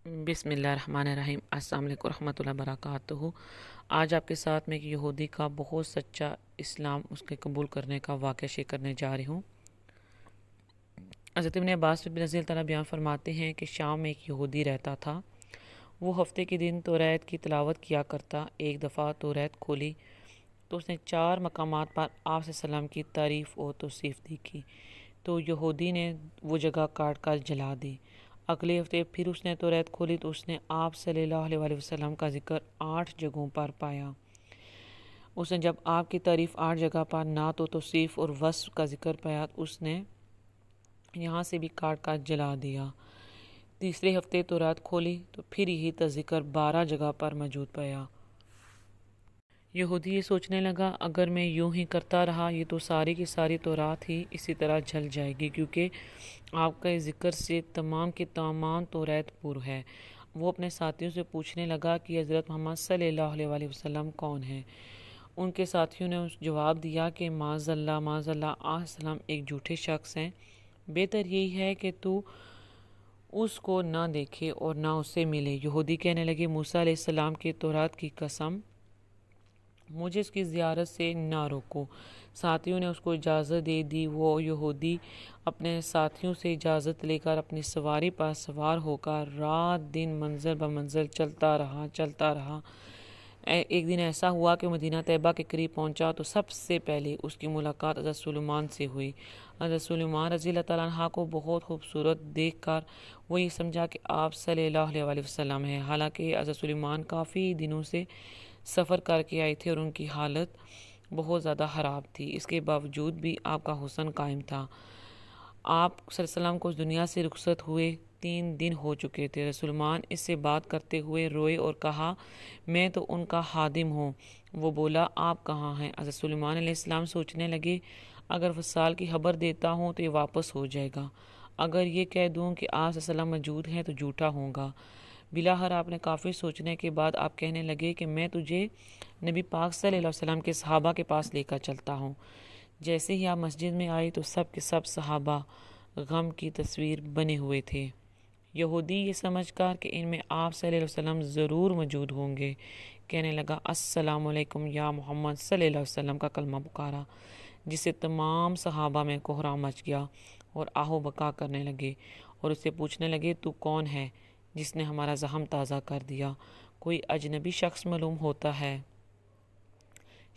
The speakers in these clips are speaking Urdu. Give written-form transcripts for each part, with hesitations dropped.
بسم اللہ الرحمن الرحیم۔ السلام علیکم ورحمۃ اللہ وبرکاتہ۔ آج آپ کے ساتھ میں ایک یہودی کا بہت سچا اسلام اس کے قبول کرنے کا واقعہ شیئر کرنے جا رہی ہوں۔ حضرت ابن عباس رضی اللہ تعالیٰ بیان فرماتے ہیں کہ شام میں ایک یہودی رہتا تھا۔ وہ ہفتے کے دن توریت کی تلاوت کیا کرتا۔ ایک دفعہ توریت کھولی تو اس نے 4 مقامات پر آپ صلی اللہ علیہ وسلم کی تعریف و توصیف دیکھی تو یہودی نے وہ جگہ کاٹ کر جلا دی۔ اگلے ہفتے پھر اس نے توریت کھولی تو اس نے آپ صلی اللہ علیہ وسلم کا ذکر 8 جگہوں پر پایا۔ اس نے جب آپ کی تعریف 8 جگہ پر نہ تو توصیف اور وصف کا ذکر پایا تو اس نے یہاں سے بھی کاٹ کر جلا دیا۔ تیسرے ہفتے توریت کھولی تو پھر یہی ذکر 12 جگہ پر موجود پایا۔ یہودی یہ سوچنے لگا اگر میں یوں ہی کرتا رہا یہ تو ساری کی ساری تورات ہی اسی طرح جل جائے گی، کیونکہ آپ کا ذکر سے تمام کے تمام توریت پر ہے۔ وہ اپنے ساتھیوں سے پوچھنے لگا کہ حضرت محمد صلی اللہ علیہ وسلم کون ہیں؟ ان کے ساتھیوں نے جواب دیا کہ معاذ اللہ آپ صلی اللہ علیہ وسلم ایک جھوٹے شخص ہیں۔ بہتر یہی ہے کہ تو اس کو نہ دیکھے اور نہ اس سے ملے۔ یہودی کہنے لگے موسیٰ علیہ السلام کی تورات کی قسم مجھے اس کی زیارت سے نہ روکو۔ ساتھیوں نے اس کو اجازت دے دی۔ وہ یہودی اپنے ساتھیوں سے اجازت لے کر اپنی سواری پر سوار ہو کر رات دن منزل بمنزل چلتا رہا۔ ایک دن ایسا ہوا کہ مدینہ طیبہ کے قریب پہنچا تو سب سے پہلے اس کی ملاقات حضرت سلیمان سے ہوئی۔ حضرت سلیمان رضی اللہ تعالیٰ عنہ کو بہت خوبصورت دیکھ کر وہ یہ سمجھا کہ آپ صلی اللہ علیہ وسلم ہیں۔ حالانکہ حضرت سلیمان کافی دنوں سے سفر کر کے آئے تھے اور ان کی حالت بہت زیادہ خراب تھی، اس کے باوجود بھی آپ کا حسن قائم تھا۔ آپ صلی اللہ علیہ وسلم کو اس دنیا سے رخصت ہوئے 3 دن ہو چکے تھے۔ حضرت سلیمان اس سے بات کرتے ہوئے روئے اور کہا میں تو ان کا خادم ہوں۔ وہ بولا آپ کہاں ہیں؟ حضرت سلیمان علیہ السلام سوچنے لگے اگر وصال کی خبر دیتا ہوں تو یہ واپس ہو جائے گا، اگر یہ کہہ دوں کہ آپ صلی اللہ علیہ وسلم موجود ہیں تو جھوٹا ہوگا۔ بلاخر آپ نے کافی سوچنے کے بعد آپ کہنے لگے کہ میں تجھے نبی پاک صلی اللہ علیہ وسلم کے صحابہ کے پاس لے کر چلتا ہوں۔ جیسے ہی آپ مسجد میں آئی تو سب کے سب صحابہ غم کی تصویر بنے ہوئے تھے۔ یہودی یہ سمجھ کر کہ ان میں آپ صلی اللہ علیہ وسلم ضرور موجود ہوں گے کہنے لگا السلام علیکم یا محمد صلی اللہ علیہ وسلم کا کلمہ پکارا، جس سے تمام صحابہ میں کوہرام مچ گیا اور آہو بکا کرنے لگے اور اس سے پوچھنے لگے تو کون ہے جس نے ہمارا زخم تازہ کر دیا؟ کوئی اجنبی شخص معلوم ہوتا ہے؟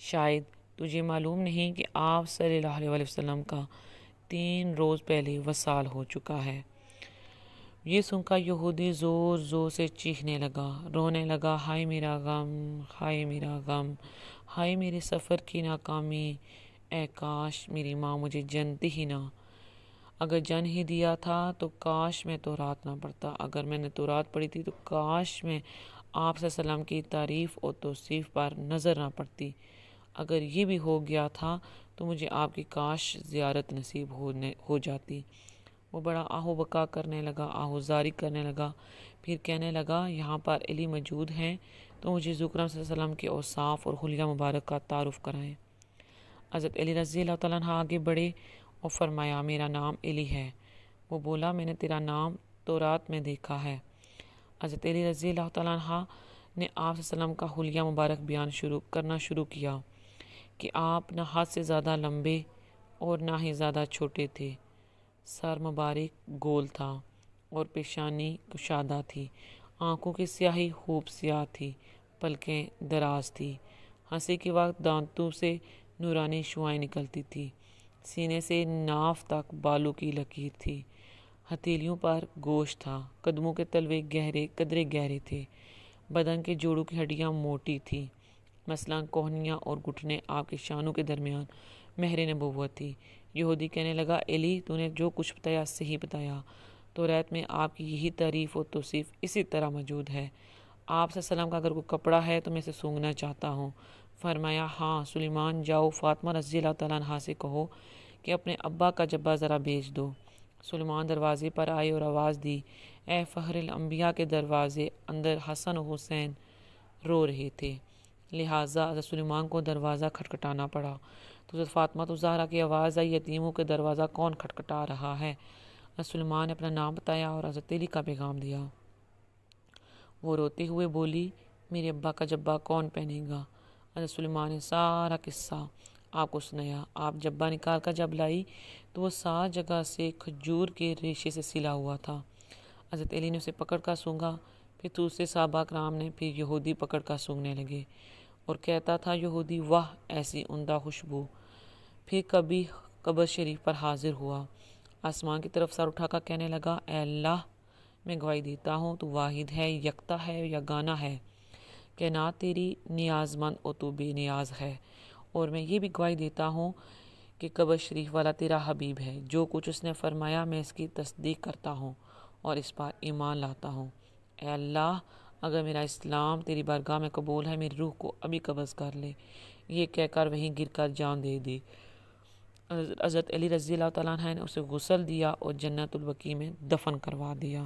شاید تجھے معلوم نہیں کہ آپ صلی اللہ علیہ وسلم کا 3 روز پہلے وصال ہو چکا ہے۔ یہ سن کر یہودی زور زور سے چیخنے لگا، رونے لگا، ہائے میرا غم، ہائے میرا غم، ہائے میرے سفر کی ناکامی، اے کاش میری ماں مجھے جنتی ہی نہ، اگر جن ہی دیا تھا تو کاش میں تورات نہ پڑھتا، اگر میں نے تورات پڑھی تھی تو کاش میں آپ صلی اللہ علیہ وسلم کی تعریف اور توصیف پر نظر نہ پڑتی، اگر یہ بھی ہو گیا تھا تو مجھے آپ کی کاش زیارت نصیب ہو جاتی۔ وہ بڑا آہو بکا کرنے لگا، آہو زاری کرنے لگا، پھر کہنے لگا یہاں پر علی موجود ہیں تو مجھے حضور اکرم صلی اللہ علیہ وسلم کے اوصاف اور حلیہ مبارک کا تعارف کرائیں۔ حضرت علی رضی اللہ تعالیٰ عنہ آگے بڑھے اور فرمایا میرا نام علی ہے۔ وہ بولا میں نے تیرا نام تورات میں دیکھا ہے۔ حضرت علی رضی اللہ تعالیٰ عنہ نے آپ صلی اللہ علیہ وسلم کا حلیہ مبارک بیان کرنا شروع کیا کہ آپ نہ حد سے زیادہ لمبے اور نہ ہی زیادہ چھوٹے تھے، سر مبارک گول تھا اور پیشانی کشادہ تھی، آنکھوں کی سیاہی خوب سیاہ تھی، پلکیں دراز تھی، ہنسی کے وقت دانتوں سے نورانی شعائیں نکلتی تھی، سینے سے ناف تک بالوں کی لکیر تھی، ہتھیلیوں پر گوشت تھا، قدموں کے تلوے قدرے گہرے تھے، بدن کے جوڑوں کی ہڈیاں موٹی تھی، مثلاً کوہنیاں اور گھٹنے آپ کے شانوں کے درمیان مہر نبوت تھی۔ یہودی کہنے لگا علی تو نے جو کچھ بتایا صحیح بتایا، توریت میں آپ کی یہی تعریف و توصیف اسی طرح موجود ہے۔ آپ صلی اللہ علیہ وسلم کا اگر کوئی کپڑا ہے تو میں اسے سونگھنا چاہتا ہوں۔ فرمایا ہاں سلیمان جاؤ فاطمہ رضی اللہ تعالیٰ عنہ سے کہو کہ اپنے ابا کا جبہ ذرا بھیج دو۔ سلیمان دروازے پر آئے اور آواز دی اے فخر الانبیاء کے دروازے، اندر حسن و حسین رو رہے تھے، لہٰذا حضرت سلیمان کو دروازہ کھٹکھٹانا پڑا تو حضرت فاطمہ الزہرا کی آواز آئی یتیموں کے دروازہ کون کھٹکھٹا رہا ہے؟ حضرت سلیمان نے اپنا نام بتایا اور حضرت علی کا پیغام دیا۔ وہ روتے ہوئے بولی، میرے ابا کا جبہ کون پہنے گا؟ حضرت سلیمان نے سارا قصہ آپ کو سنایا۔ آپ جبہ نکال کر جب لائی تو وہ 7 جگہ سے کھجور کے ریشے سے سلا ہوا تھا۔ حضرت علی نے اسے پکڑ کر سونگا، پھر دوسرے صحابہ کرام نے پھر یہودی پکڑ کر سونگنے لگے، اور کہتا تھا یہودی، واہ ایسی عمدہ خوشبو۔ پھر کبھی قبر شریف پر حاضر ہوا، آسمان کی طرف سر اٹھا کر کہنے لگا، اے اللہ، میں گواہی دیتا ہوں تو واحد ہے، یکتا ہے، یگانہ ہے، کائنات تیری نیاز مند اور تو بے نیاز ہے، اور میں یہ بھی گواہی دیتا ہوں کہ قبر شریف والا تیرا حبیب ہے، جو کچھ اس نے فرمایا میں اس کی تصدیق کرتا ہوں اور اس پر ایمان لاتا ہوں۔ اے اللہ، اگر میرا اسلام تیری بارگاہ میں قبول ہے، میری روح کو ابھی قبض کر لے۔ یہ کہہ کر وہیں گر کر جان دے دی۔ حضرت علی رضی اللہ تعالیٰ عنہ نے اسے غسل دیا اور جنت البقیع میں دفن کروا دیا۔